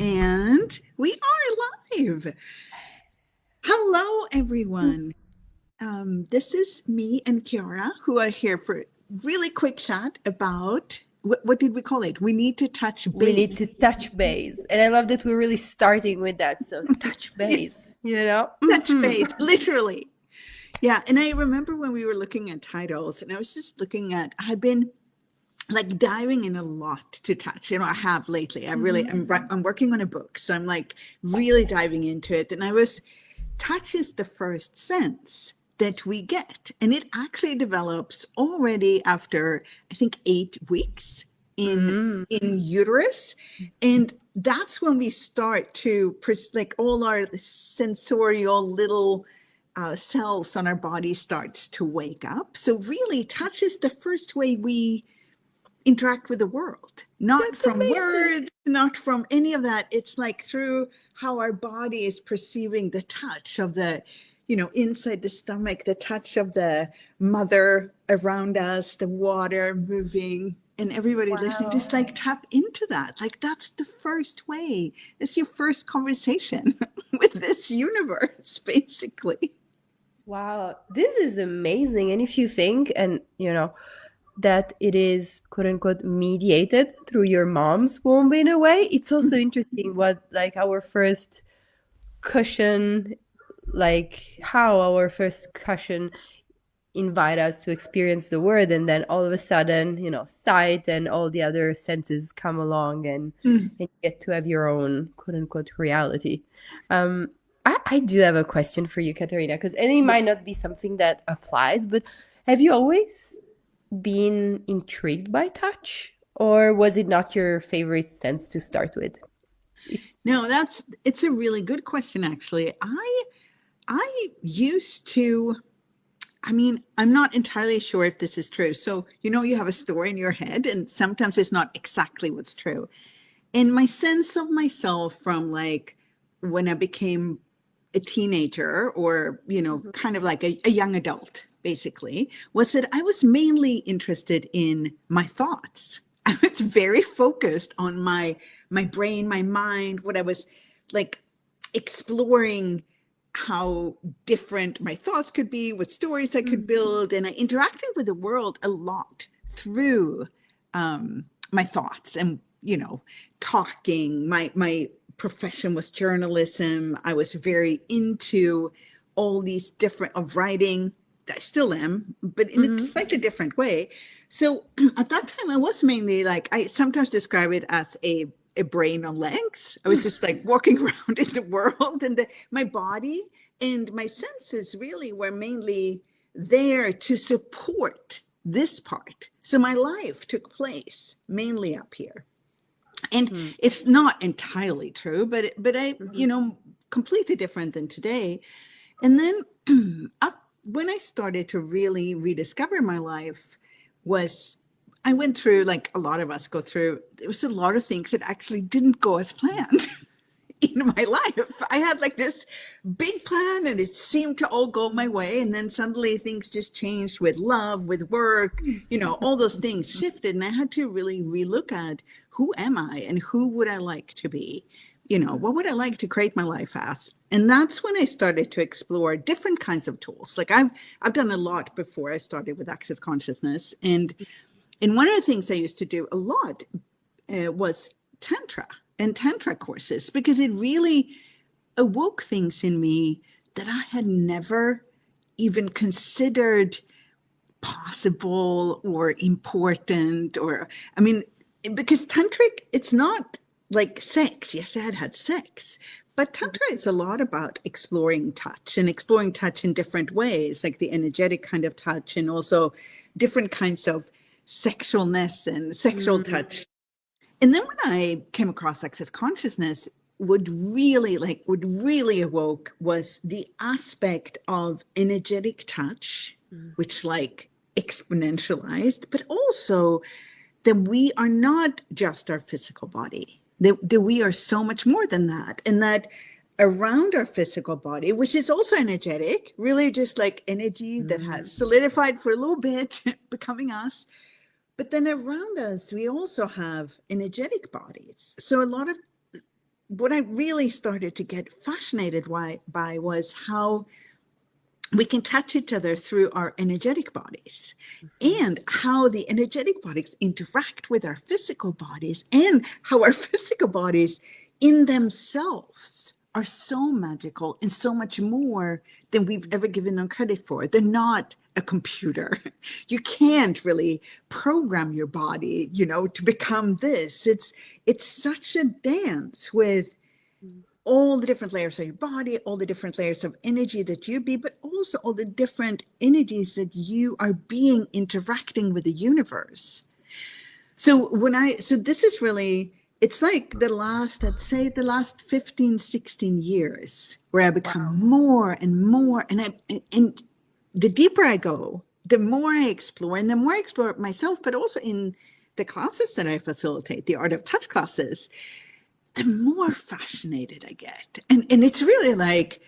And we are live. Hello, everyone. This is me and Chiara, who are here for a really quick chat about what did we call it? We need to touch We need base. to touch base. And I love that we're really starting with that. So, touch Yeah, base, you know? touch base, literally. Yeah. And I remember when we were looking at titles, and I was just looking at, I've been like diving in a lot to touch. I have lately. I'm working on a book, so I'm like really diving into it. And touch is the first sense that we get, and it actually develops already after I think 8 weeks Mm. in uterus, and that's when we start to like all our sensorial little cells on our body starts to wake up. So really, touch is the first way we interact with the world, not That's from amazing. words, not from any of that. It's like through how our body is perceiving the touch of the, inside the stomach, the touch of the mother around us, the water moving, and everybody listening, Wow. just like tap into that. Like that's the first way. It's your first conversation with this universe, basically. Wow. This is amazing. And if you think, that it is quote unquote mediated through your mom's womb in a way, it's also interesting what, like, our first cushion, like, how our first cushion invite us to experience the world, and then all of a sudden, sight and all the other senses come along, and you get to have your own quote unquote reality. I do have a question for you, Katarina, because it Yeah. might not be something that applies, but have you always been intrigued by touch, or was it not your favorite sense to start with? No, it's a really good question, actually. I used to, I'm not entirely sure if this is true. So, you have a story in your head, and sometimes it's not exactly what's true. And my sense of myself from like when I became a teenager or, kind of like a young adult, basically, was that I was mainly interested in my thoughts. I was very focused on my brain, my mind, what I was like exploring how different my thoughts could be, what stories I could build. And I interacted with the world a lot through my thoughts and, talking. My profession was journalism. I was very into all these different of writing. I still am, but in a Mm-hmm. slightly different way. So at that time, I was mainly like, I sometimes describe it as a brain on legs. I was just like walking around in the world, and my body and my senses really were mainly there to support this part. So my life took place mainly up here. And it's not entirely true, but I, Mm-hmm. completely different than today. And then when I started to really rediscover my life was I went through, like a lot of us go through, there was a lot of things that actually didn't go as planned in my life. I had like this big plan and it seemed to all go my way. And then suddenly things just changed with love, with work, all those things shifted. And I had to really relook at who am I and who would I like to be? What would I like to create my life as? And that's when I started to explore different kinds of tools. Like I've done a lot before I started with Access Consciousness. And one of the things I used to do a lot was Tantra and Tantra courses because it really awoke things in me that I had never even considered possible or important. Or, because Tantric, it's not like sex. Yes, I had had sex. But Tantra is a lot about exploring touch and exploring touch in different ways, like the energetic kind of touch and also different kinds of sexualness and sexual Mm-hmm. touch. And then when I came across Access Consciousness, would really awoke was the aspect of energetic touch, which like exponentialized, but also that we are not just our physical body, that we are so much more than that. And that around our physical body, which is also energetic, really just like energy that has solidified for a little bit, becoming us, but then around us, we also have energetic bodies. So a lot of what I really started to get fascinated by was how we can touch each other through our energetic bodies, Mhm. and how the energetic bodies interact with our physical bodies, and how our physical bodies in themselves are so magical and so much more than we've ever given them credit for. They're not a computer. You can't really program your body, to become this. It's such a dance with all the different layers of your body, all the different layers of energy that you be, but also all the different energies that you are being interacting with the universe. So this is really, it's like I'd say the last 15, 16 years where I become Wow. more and more, and the deeper I go, the more I explore, and the more I explore myself, but also in the classes that I facilitate, the Art of Touch classes, the more fascinated I get. And it's really like,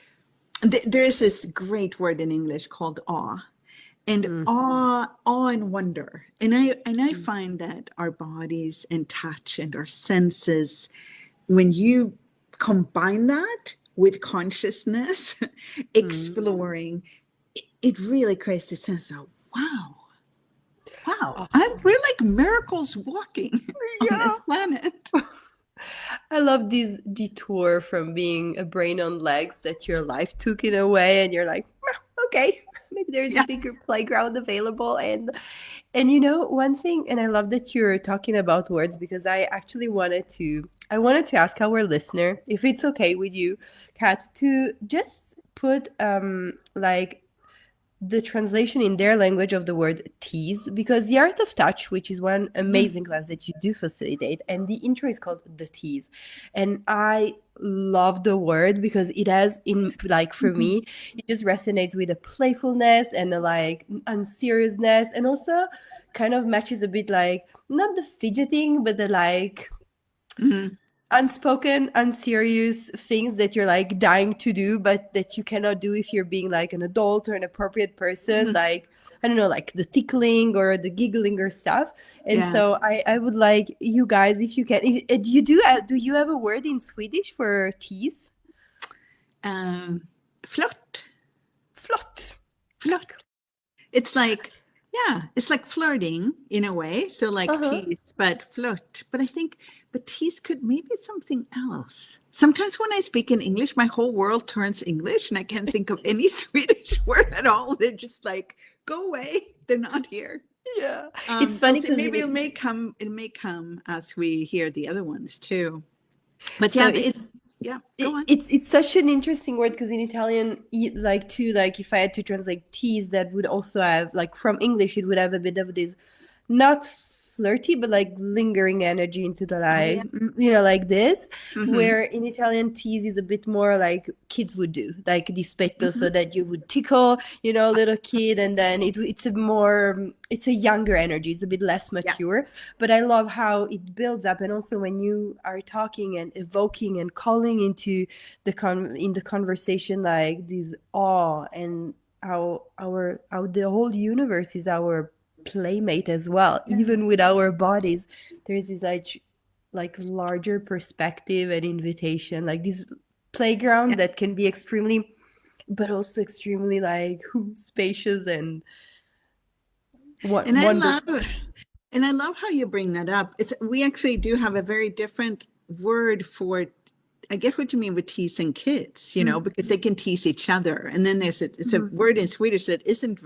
there's this great word in English called awe. And Mhm. awe and wonder. And I find that our bodies and touch and our senses, when you combine that with consciousness, Mhm. exploring, it really creates this sense of wow, Oh, we're like miracles walking on yeah. this planet. I love this detour from being a brain on legs that your life took in a way, and you're like, "Ah, okay, maybe there's a Yeah. bigger playground available." And one thing, and I love that you're talking about words, because I wanted to ask our listener if it's okay with you, Kat, to just put like the translation in their language of the word tease, because the art of touch, which is one amazing class that you do facilitate, and the intro is called the tease, and I love the word because it has, in like, for Mhm. me, it just resonates with a playfulness and a like unseriousness, and also kind of matches a bit like not the fidgeting but the like Mhm. unspoken, unserious things that you're like dying to do, but that you cannot do if you're being like an adult or an appropriate person. Mhm. Like, I don't know, like the tickling or the giggling or stuff. And Yeah. so I would like you guys, if you can, do you have a word in Swedish for tease? Um, Flört. Flott. Flört. It's like, yeah, it's like flirting in a way. So like Uh-huh. tease, but flirt. But I think, but tease could maybe something else. Sometimes when I speak in English, my whole world turns English and I can't think of any Swedish word at all. They're just like, go away. They're not here. Yeah. It's We'll funny see. because Maybe it may come as we hear the other ones too. But so yeah, it's yeah, go it, on. it's such an interesting word, because in Italian, like, too, like if I had to translate tease, that would also have, like, from English, it would have a bit of this not flirty but like lingering energy into the Oh yeah. like, like this, Hmm. where in Italian tease is a bit more like kids would do, like dispetto, so Hmm. that you would tickle, little kid, and then it's a younger energy, it's a bit less Yeah. mature. But I love how it builds up, and also when you are talking and evoking and calling into in the conversation, like this awe, and how the whole universe is our playmate as well, Yeah. even with our bodies. There's this like larger perspective and invitation, like this Yeah. playground that can be extremely, but also extremely like spacious and And I love wonderful. and I love how you bring that up. We actually do have a very different word for, I get what you mean with teasing kids, because they can tease each other. And then it's a Mhm. word in Swedish that isn't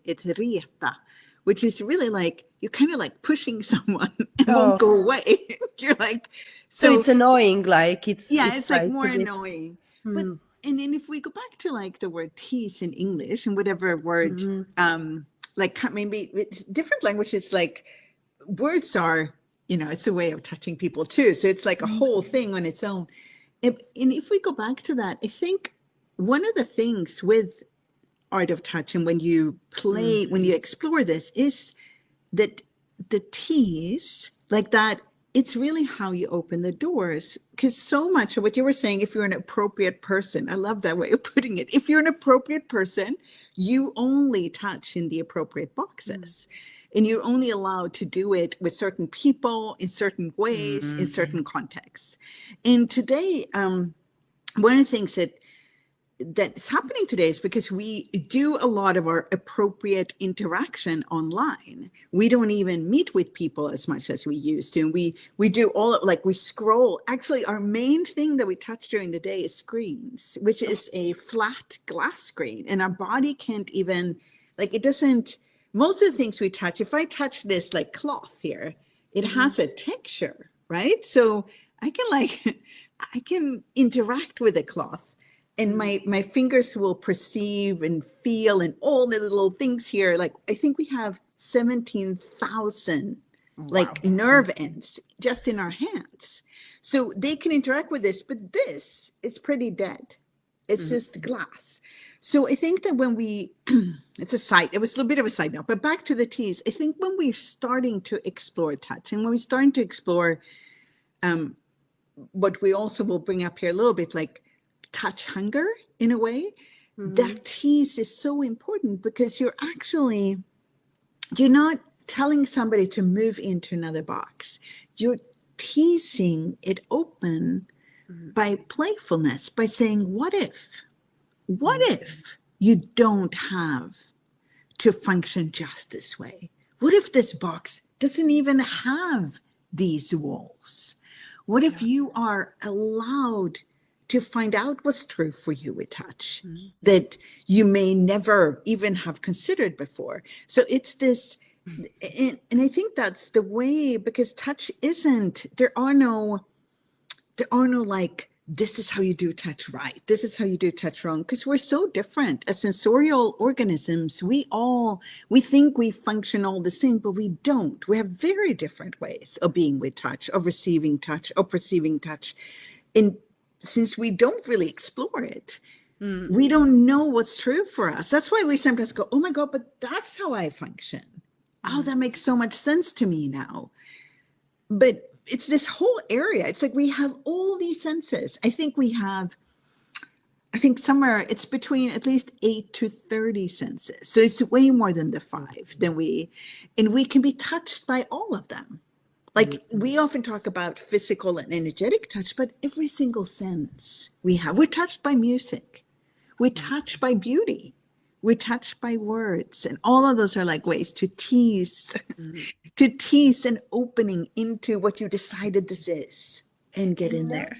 it's reta, which is really like you're kind of like pushing someone and won't Oh, go away. You're like, so so it's annoying, like yeah, it's it's like like more a bit. annoying. But Hmm. and then if we go back to like the word tease in English and whatever word, Hmm. like maybe it's different languages, like words are, it's a way of touching people too. So it's like a whole thing on its own. And if we go back to that, I think one of the things with art of touch and when you explore this is that the tease, like that, it's really how you open the doors. Because so much of what you were saying, if you're an appropriate person, I love that way of putting it. If you're an appropriate person, you only touch in the appropriate boxes. and you're only allowed to do it with certain people in certain ways, in Mhm. certain contexts. And today, one of the things that's happening today is because we do a lot of our appropriate interaction online. We don't even meet with people as much as we used to. And we do all of, like, we scroll. Actually, our main thing that we touch during the day is screens, which is a flat glass screen. And our body can't even, like, it doesn't, most of the things we touch, if I touch this like cloth here, it has a texture, right? So I can like, I can interact with the cloth, and my fingers will perceive and feel and all the little things here. Like, I think we have 17,000 Wow. like nerve ends just in our hands. So they can interact with this, but this is pretty dead. It's just glass. So I think that when we, it was a little bit of a side note, but back to the teas, I think when we're starting to explore touch, and when we're starting to explore what we also will bring up here a little bit, like touch hunger in a way, that tease is so important, because you're not telling somebody to move into another box. You're teasing it open by playfulness, by saying, what if you don't have to function just this way? What if this box doesn't even have these walls? What if you are allowed to find out what's true for you with touch that you may never even have considered before? So it's this, and I think that's the way, because touch isn't, there are no like, this is how you do touch right, this is how you do touch wrong, because we're so different as sensorial organisms. We think we function all the same, but we don't. We have very different ways of being with touch, of receiving touch, of perceiving touch. And since we don't really explore it, we don't know what's true for us. That's why we sometimes go, oh my God, but that's how I function. Oh, that makes so much sense to me now. But it's this whole area. It's like we have all these senses. I think somewhere it's between at least 8 to 30 senses. So it's way more than the 5 and we can be touched by all of them. Like, we often talk about physical and energetic touch, but every single sense we're touched by music. We're touched by beauty. We're touched by words. And all of those are like ways to tease an opening into what you decided this is, and get in there.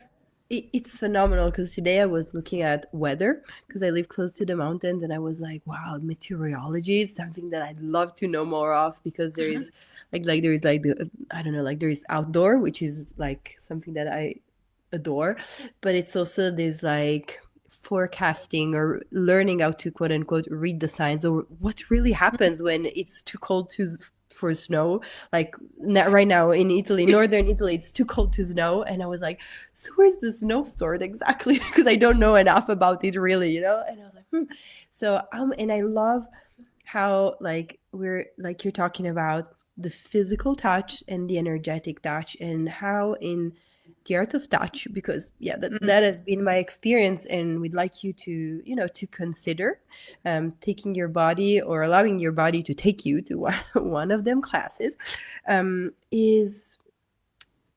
It's phenomenal, because today I was looking at weather, because I live close to the mountains, and I was like, wow, meteorology is something that I'd love to know more of, because there is there is like I don't know, like there is outdoor, which is like something that I adore, but it's also there's like forecasting, or learning how to quote unquote read the signs, or what really happens when it's too cold for snow. Like right now in Italy, northern Italy, it's too cold to snow, and I was like, so where's the snow stored exactly? Because I don't know enough about it really, you know. And I was like, So and I love how like you're talking about the physical touch and the energetic touch, and how in the art of touch, because that has been my experience, and we'd like you to to consider taking your body, or allowing your body to take you to one of them classes, is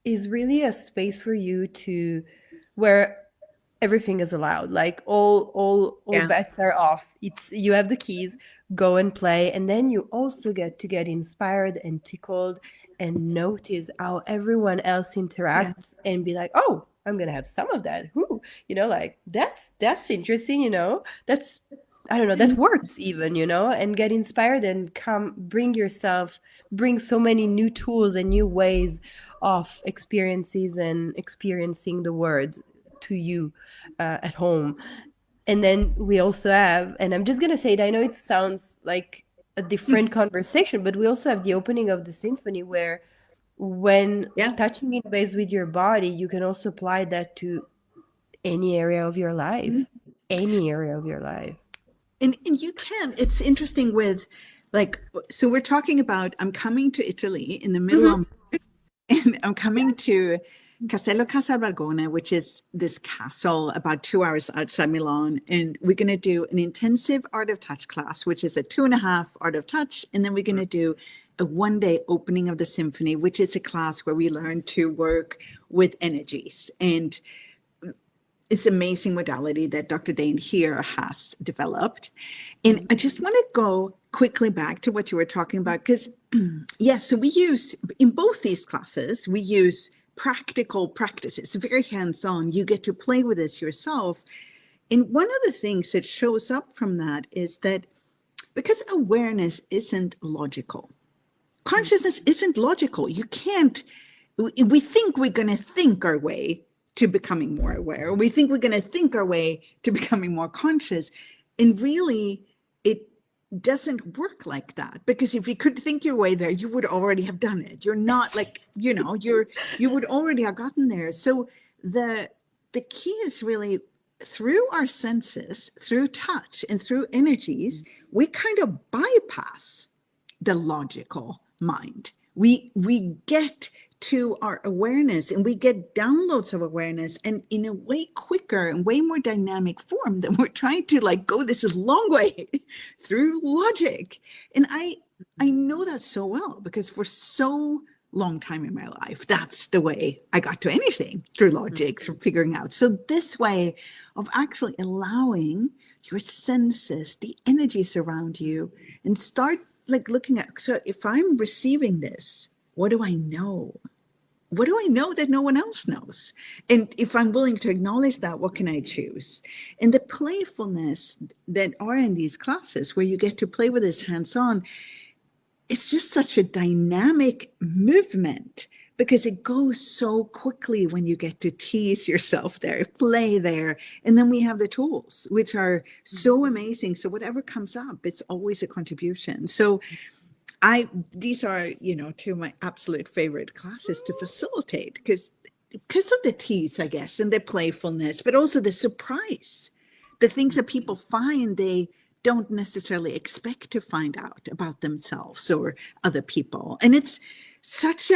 really a space for you to where everything is allowed, like all Yeah. bets are off. It's you have the keys, go and play, and then you also get to get inspired and tickled, and notice how everyone else interacts, and be like, oh, I'm gonna have some of that. Who, like that's interesting, that's, I don't know, that works even, and get inspired, and bring so many new tools and new ways of experiences and experiencing the world to you at home. And then we also have, and I'm just going to say it, I know it sounds like a different conversation, but we also have the opening of the symphony, where when touching in base with your body, you can also apply that to any area of your life, any area of your life. And you can, it's interesting with, like, so we're talking about, I'm coming to Italy in the middle of, and I'm coming to Castello di Casalborgone, which is this castle about 2 hours outside Milan. And we're going to do an intensive art of touch class, which is a 2.5 art of touch. And then we're going to do a one-day opening of the symphony, which is a class where we learn to work with energies. And it's an amazing modality that Dr. Dane here has developed. And I just want to go quickly back to what you were talking about, because yes, so we use, in both these classes, we use practical practices, very hands-on. You get to play with this yourself. And one of the things that shows up from that is that because awareness isn't logical, consciousness isn't logical. You can't, we think we're going to think our way to becoming more aware. We think we're going to think our way to becoming more conscious. And really, it doesn't work like that, because if you could think your way there, you would already have done it. You're not like, you know, you would already have gotten there. So the key is really through our senses, through touch and through energies, we kind of bypass the logical mind. We get to our awareness, and we get downloads of awareness, and in a way quicker and way more dynamic form than we're trying to like go this long way through logic. And I know that so well, because for so long time in my life, that's the way I got to anything, through logic, through figuring out. So this way of actually allowing your senses, the energies around you, and start like looking at, so if I'm receiving this, what do I know? What do I know that no one else knows? And if I'm willing to acknowledge that, what can I choose? And the playfulness that are in these classes, where you get to play with this hands-on, it's just such a dynamic movement, because it goes so quickly when you get to tease yourself there, play there. And then we have the tools, which are so amazing. So whatever comes up, it's always a contribution. So these are, you know, two of my absolute favorite classes to facilitate, because of the tease, I guess, and the playfulness, but also the surprise, the things that people find they don't necessarily expect to find out about themselves or other people. And it's such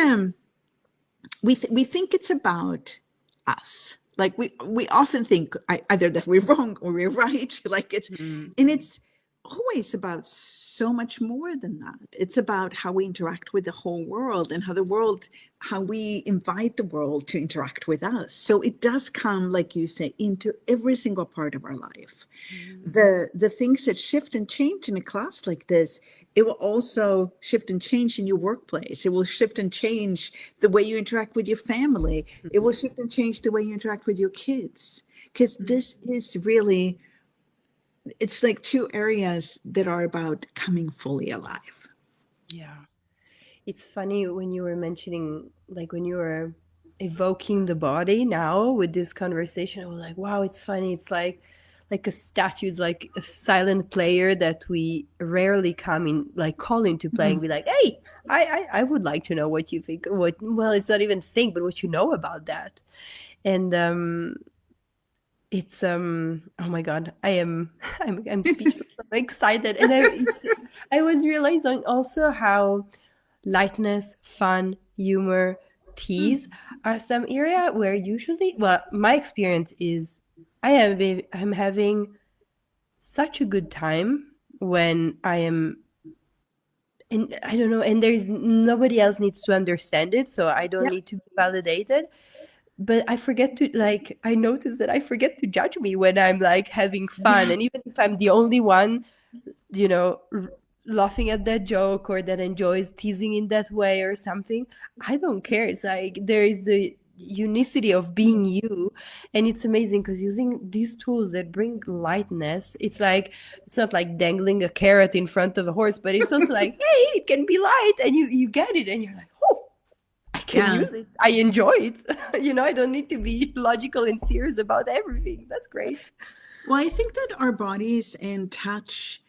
we think it's about us. Like we often think either that we're wrong or we're right. Like and it's always about so much more than that. It's about how we interact with the whole world, and how we invite the world to interact with us. So it does come, like you say, into every single part of our life. The things that shift and change in a class like this, it will also shift and change in your workplace. It will shift and change the way you interact with your family. It will shift and change the way you interact with your kids. Because this is really, it's like two areas that are about coming fully alive. Yeah. It's funny when you were mentioning, like when you were evoking the body now with this conversation, I was like, wow, it's funny. It's like a statue. It's like a silent player that we rarely call into play and be like, hey, I would like to know what you think. Well, it's not even think, but what you know about that. And it's oh my god, I'm speechless. I'm excited. And I was realizing also how lightness, fun, humor, tease are some area where usually, well, my experience is I'm having such a good time when I am, and I don't know, and there's nobody else needs to understand it, so I don't need to be validated. But I notice that I forget to judge me when I'm like having fun. And even if I'm the only one, you know, laughing at that joke or that enjoys teasing in that way or something, I don't care. It's like there is a unicity of being you. And it's amazing because using these tools that bring lightness, it's not like dangling a carrot in front of a horse, but it's also like, hey, it can be light, and you get it, and you're like, oh, I can use it. I enjoy it. I don't need to be logical and serious about everything. That's great. Well, I think that our bodies and touch,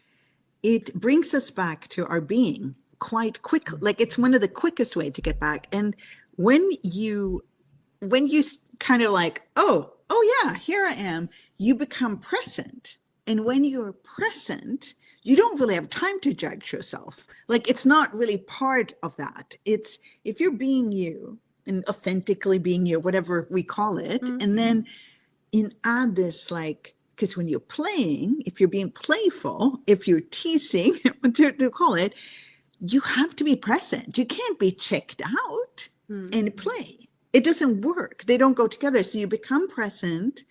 it brings us back to our being quite quickly. Like it's one of the quickest way to get back. And when you kind of like, oh yeah, here I am, you become present. And when you're present, you don't really have time to judge yourself. Like it's not really part of that. It's if you're being you and authentically being you, whatever we call it, and then add this, like, because when you're playing, if you're being playful, if you're teasing, to call it, you have to be present. You can't be checked out Mm. and play. It doesn't work. They don't go together. So you become present,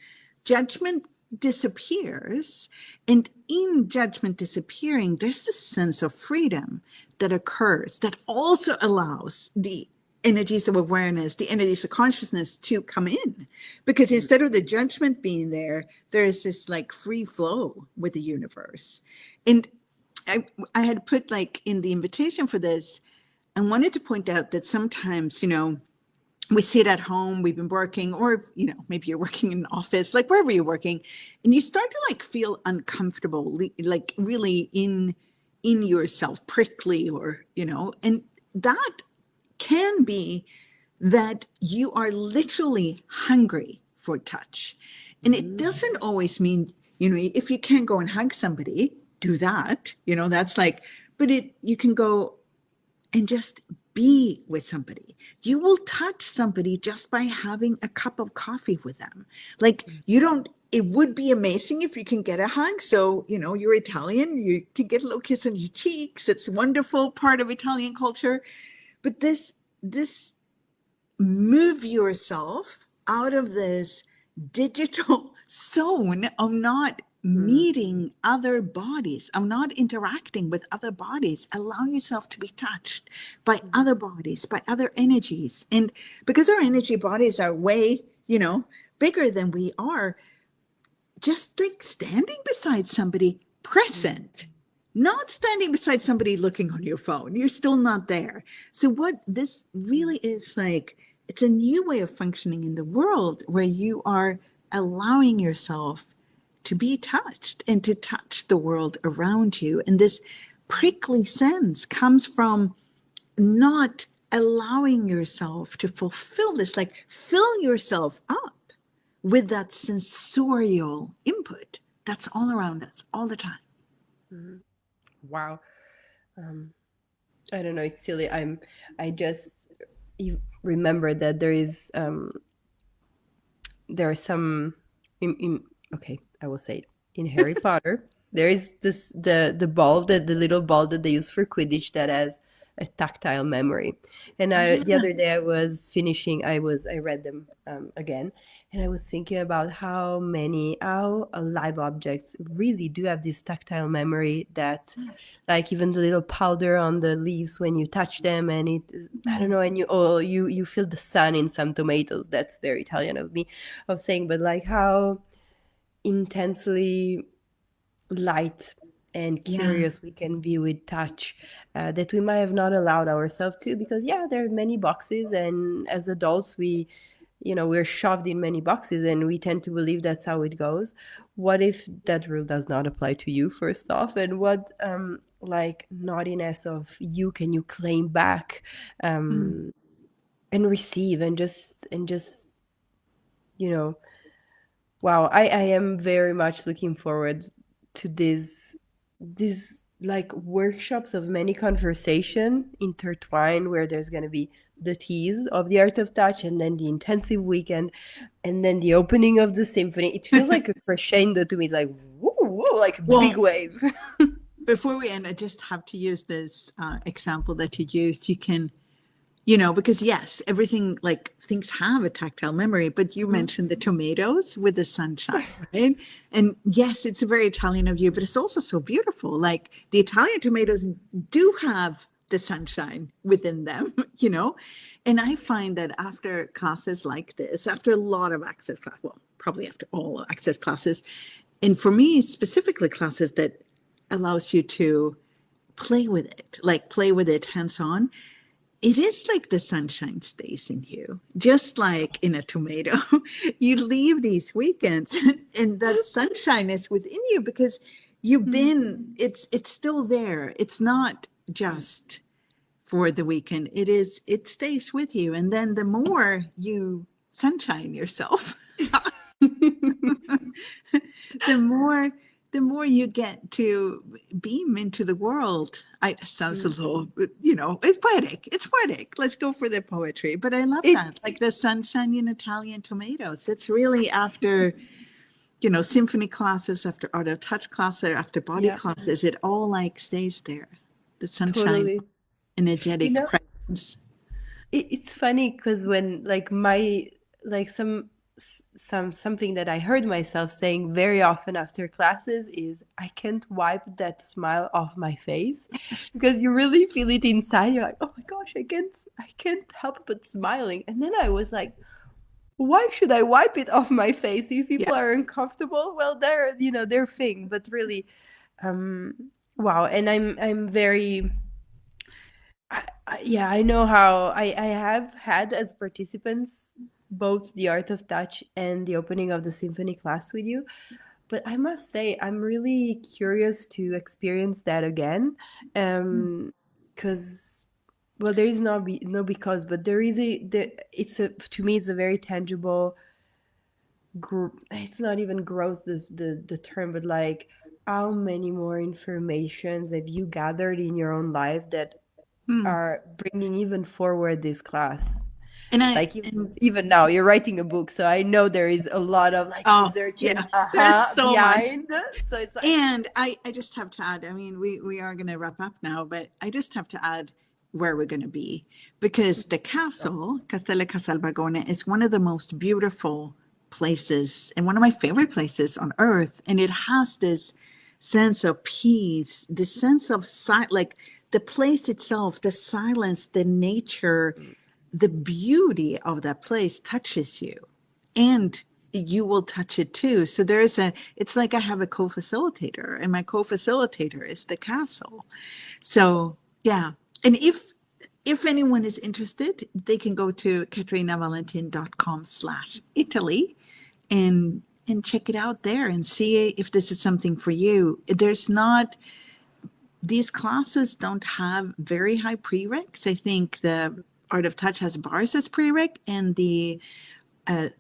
judgment disappears, and in judgment disappearing, there's a sense of freedom that occurs that also allows the energies of awareness, the energies of consciousness to come in. Because instead of the judgment being there, there is this like free flow with the universe. And I had put like in the invitation for this, I wanted to point out that sometimes, we sit at home, we've been working, or, maybe you're working in an office, like wherever you're working, and you start to like feel uncomfortable, like really in yourself, prickly, or, and that can be that you are literally hungry for touch. And it doesn't always mean, if you can't go and hug somebody, do that. That's like, but you can go and just be with somebody. You will touch somebody just by having a cup of coffee with them. Like it would be amazing if you can get a hug. So, you're Italian, you can get a little kiss on your cheeks. It's a wonderful part of Italian culture. But this move yourself out of this digital zone of not meeting other bodies, of not interacting with other bodies. Allow yourself to be touched by other bodies, by other energies. And because our energy bodies are way, bigger than we are, just like standing beside somebody present, not standing beside somebody looking on your phone. You're still not there. So what this really is like, it's a new way of functioning in the world where you are allowing yourself to be touched and to touch the world around you. And this prickly sense comes from not allowing yourself to fulfill this, like fill yourself up with that sensorial input that's all around us all the time. Wow. I don't know. It's silly. I just remember that there are some okay, I will say it. In Harry Potter, there is the ball, the little ball that they use for Quidditch that has a tactile memory. And the other day I was finishing, I read them again, and I was thinking about how live objects really do have this tactile memory that, like even the little powder on the leaves when you touch them, and I don't know, and you feel the sun in some tomatoes. That's very Italian of me of saying, but like how intensely light and curious we can be with touch, that we might have not allowed ourselves to, because there are many boxes, and as adults we're shoved in many boxes and we tend to believe that's how it goes. What if that rule does not apply to you, first off? And what like naughtiness of you can you claim back and receive and just wow, I am very much looking forward to these like workshops of many conversation intertwined, where there's going to be the tease of the art of touch, and then the intensive weekend, and then the opening of the symphony. It feels like a crescendo to me, like woo, like a big wave. Before we end, I just have to use this example that you used. You can, because yes, everything, like things have a tactile memory, but you mentioned the tomatoes with the sunshine, right? And yes, it's very Italian of you, but it's also so beautiful. Like the Italian tomatoes do have the sunshine within them, And I find that after classes like this, after a lot of access class, well, probably after all access classes, and for me specifically classes that allows you to play with it hands-on, it is like the sunshine stays in you, just like in a tomato. You leave these weekends and that sunshine is within you because it's still there. It's not just for the weekend. It stays with you. And then the more you sunshine yourself, the more you get to beam into the world. It sounds a little, it's poetic. It's poetic. Let's go for the poetry. But I love that. Like the sunshine in Italian tomatoes. It's really after, symphony classes, after art of touch classes, after body classes, it all like stays there. The sunshine. Totally. You energetic know, presence. it's funny because when like my like something that I heard myself saying very often after classes is I can't wipe that smile off my face, Yes. because you really feel it inside. You're like, oh my gosh, I can't help but smiling. And then I was like, why should I wipe it off my face? If Yeah. people are uncomfortable, well, they're their thing. But really, um, wow. And I'm very yeah, I know how I have had as participants both the art of touch and the opening of the symphony class with you. But I must say, I'm really curious to experience that again. Because, well, there is no because, but there is it's a, to me, it's a very tangible, it's not even growth, the term, but like, how many more informations have you gathered in your own life that Hmm. are bringing even forward this class. And I Like and even now, you're writing a book, so I know there is a lot of like oh research and yeah, there's aha so much. behind. So it's like, And I just have to add, I mean, we are going to wrap up now, but I just have to add where we're going to be because the castle, Castello di Casalborgone, is one of the most beautiful places and one of my favorite places on earth. And it has this sense of peace, this sense of like the place itself, the silence, the nature, the beauty of that place touches you. And you will touch it too. So it's like I have a co-facilitator, and my co-facilitator is the castle. So yeah. And if anyone is interested, they can go to katarinavalentin.com/Italy and check it out there and see if this is something for you. These classes don't have very high prereqs. I think the Art of Touch has bars as prereq, and the uh,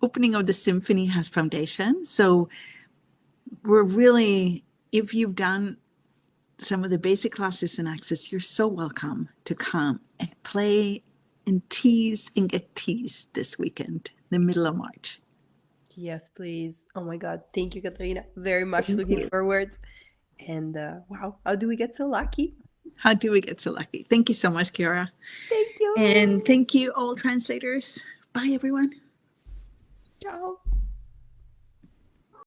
opening of the symphony has foundation. So we're really, if you've done some of the basic classes in Access, you're so welcome to come and play and tease and get teased this weekend, the middle of March. yes, please. Oh my God, thank you, Katarina. Very much Thank looking you. forward. And wow, how do we get so lucky? How do we get so lucky? Thank you so much, Kiara. Thank you. And thank you, all translators. Bye, everyone. Ciao.